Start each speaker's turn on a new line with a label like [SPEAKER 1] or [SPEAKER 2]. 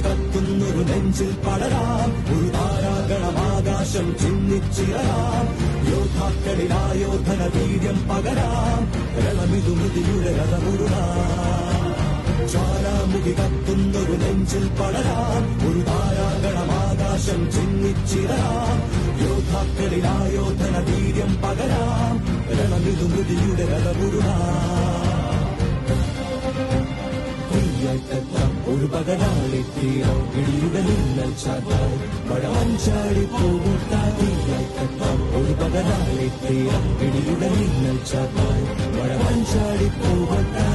[SPEAKER 1] ചാരാമുഖി കത്തുന്നൊരു നെഞ്ചിൽ പടരാം ഒരു താരാഗണമാകാശം ചിന്നിച്ചിറയാം യോദ്ധാക്കളിലായോധന വീര്യം പകരാം രണമിതു മൃതിയുടെ രഥമുരുളാം ജ്വാലാമുഖി കത്തുന്നൊരു നെഞ്ചിൽ പടരാം ഒരു താരാഗണമാകാശം ചിന്നിച്ചിറയാം യോദ്ധാക്കളിലായോധന വീര്യം പകരാം രണമിതു മൃതിയുടെ രഥമുരുളാം ഒരു പകരാളിത്തീരം ഇടിയുടെ മിന്നൽ ചാത്താൽ മഴമഞ്ചാടി പോകൂട്ടാതിയായിത്തം ഒരു പകരാളിത്തീരം ഇടിയുടെ മിന്നൽ ചാത്താൽ മഴമഞ്ചാടി പോകട്ടാ